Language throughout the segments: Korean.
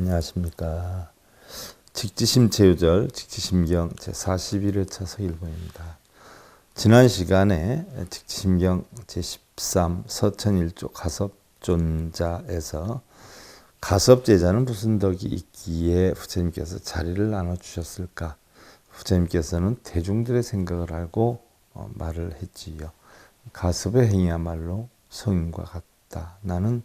안녕하십니까. 직지심체유절 직지심경 제41회차 서일본입니다. 지난 시간에 직지심경 제13 서천일조 가섭존자에서 가섭제자는 무슨 덕이 있기에 부처님께서 자리를 나눠주셨을까? 부처님께서는 대중들의 생각을 알고 말을 했지요. 가섭의 행위야말로 성인과 같다. 나는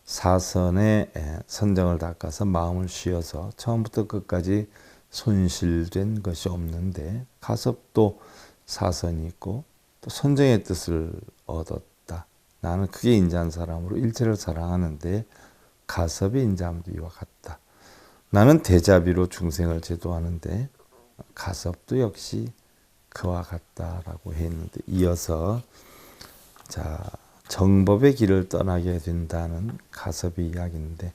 사선에 선정을 닦아서 마음을 쉬어서 처음부터 끝까지 손실된 것이 없는데 가섭도 사선이 있고 또 선정의 뜻을 얻었다. 나는 크게 인자한 사람으로 일체를 사랑하는데 가섭의 인자함도 이와 같다. 나는 대자비로 중생을 제도하는데 가섭도 역시 그와 같다라고 했는데 이어서 정법의 길을 떠나게 된다는 가섭의 이야기인데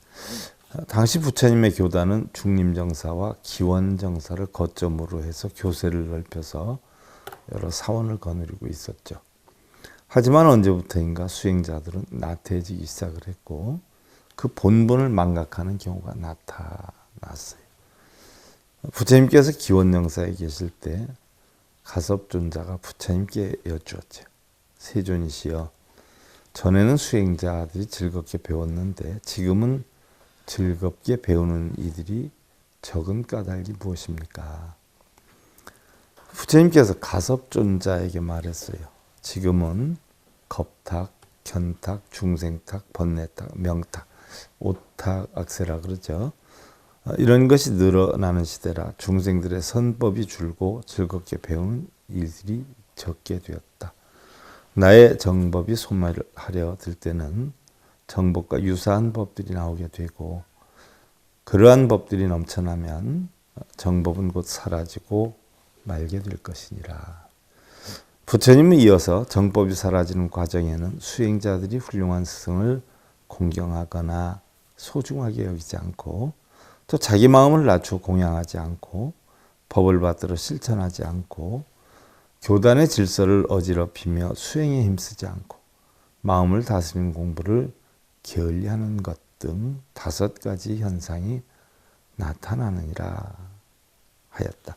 당시 부처님의 교단은 중림정사와 기원정사를 거점으로 해서 교세를 넓혀서 여러 사원을 거느리고 있었죠. 하지만 언제부터인가 수행자들은 나태해지기 시작을 했고 그 본분을 망각하는 경우가 나타났어요. 부처님께서 기원정사에 계실 때 가섭존자가 부처님께 여쭈었죠. 세존이시여, 전에는 수행자들이 즐겁게 배웠는데 지금은 즐겁게 배우는 이들이 적은 까닭이 무엇입니까? 부처님께서 가섭존자에게 말했어요. 지금은 겁탁, 견탁, 중생탁, 번뇌탁, 명탁, 오탁, 악세라 그러죠. 이런 것이 늘어나는 시대라 중생들의 선법이 줄고 즐겁게 배우는 일들이 적게 되었다. 나의 정법이 소멸하려 들 때는 정법과 유사한 법들이 나오게 되고 그러한 법들이 넘쳐나면 정법은 곧 사라지고 말게 될 것이니라. 부처님은 이어서 정법이 사라지는 과정에는 수행자들이 훌륭한 스승을 공경하거나 소중하게 여기지 않고 또 자기 마음을 낮추어 공양하지 않고 법을 받들어 실천하지 않고 교단의 질서를 어지럽히며 수행에 힘쓰지 않고 마음을 다스리는 공부를 게을리하는 것 등 5가지 현상이 나타나느니라 하였다.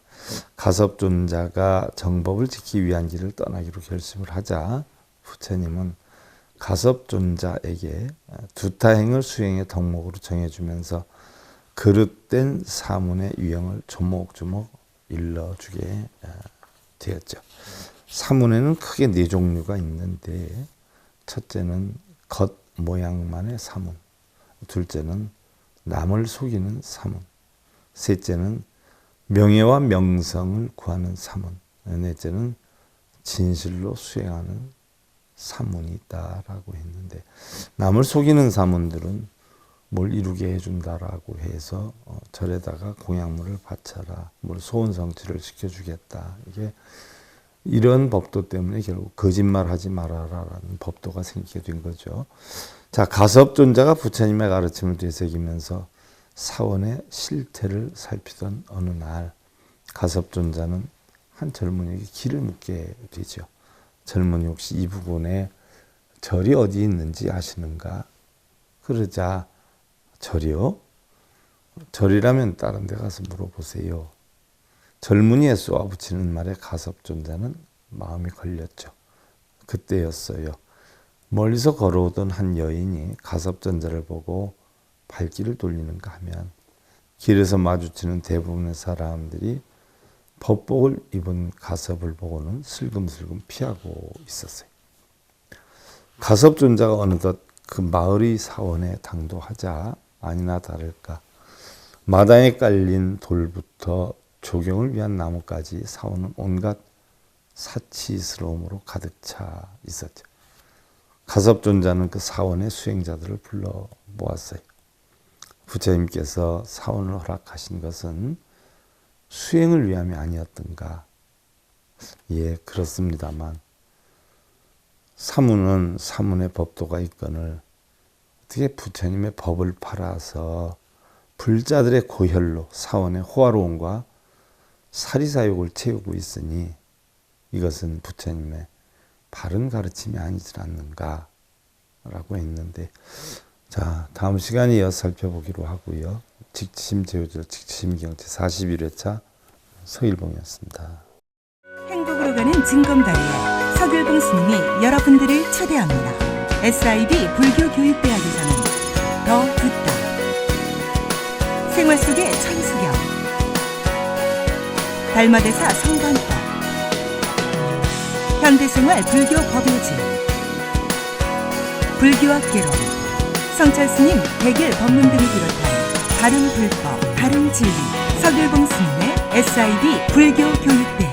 가섭존자가 정법을 지키기 위한 길을 떠나기로 결심을 하자 부처님은 가섭존자에게 두타행을 수행의 덕목으로 정해주면서 그릇된 사문의 유형을 조목조목 일러주게 되었죠. 사문에는 크게 4종류가 있는데 첫째는 겉 모양만의 사문, 둘째는 남을 속이는 사문, 셋째는 명예와 명성을 구하는 사문, 넷째는 진실로 수행하는 사문이 있다라고 했는데 남을 속이는 사문들은 뭘 이루게 해준다라고 해서 절에다가 공양물을 바쳐라, 뭘 소원성취를 시켜주겠다. 이게 이런 법도 때문에 결국 거짓말하지 말아라라는 법도가 생기게 된 거죠. 자, 가섭존자가 부처님의 가르침을 되새기면서 사원의 실태를 살피던 어느 날 가섭존자는 한 젊은이에게 길을 묻게 되죠. 젊은이 혹시 이 부근에 절이 어디 있는지 아시는가? 그러자 절이요? 절이라면 다른 데 가서 물어보세요. 젊은이에 쏘아붙이는 말에 가섭존자는 마음이 걸렸죠. 그때였어요. 멀리서 걸어오던 한 여인이 가섭존자를 보고 발길을 돌리는가 하면 길에서 마주치는 대부분의 사람들이 법복을 입은 가섭을 보고는 슬금슬금 피하고 있었어요. 가섭존자가 어느덧 그 마을의 사원에 당도하자 아니나 다를까 마당에 깔린 돌부터 조경을 위한 나무까지 사원은 온갖 사치스러움으로 가득 차 있었죠. 가섭존자는 그 사원의 수행자들을 불러 모았어요. 부처님께서 사원을 허락하신 것은 수행을 위함이 아니었던가? 예, 그렇습니다만 사문은 사문의 법도가 있거늘 어떻게 부처님의 법을 팔아서 불자들의 고혈로 사원의 호화로움과 사리사욕을 채우고 있으니 이것은 부처님의 바른 가르침이 아니지 않는가 라고 했는데 자, 다음 시간에 이어서 살펴보기로 하고요. 직침 제우들 직침 경제 41회차 서일봉이었습니다. 행복으로 가는 증검다리에 서길봉 스님이 여러분들을 초대합니다. SIB 불교교육대학에서는 더 듣다, 생활 속의 천수경, 달마대사 성관법, 현대생활 불교 법요지, 불교학 개론, 성찰스님 백일 법문 등을 비롯한 다른 불법, 다른 진리, 서길봉 스님의 SIB 불교교육대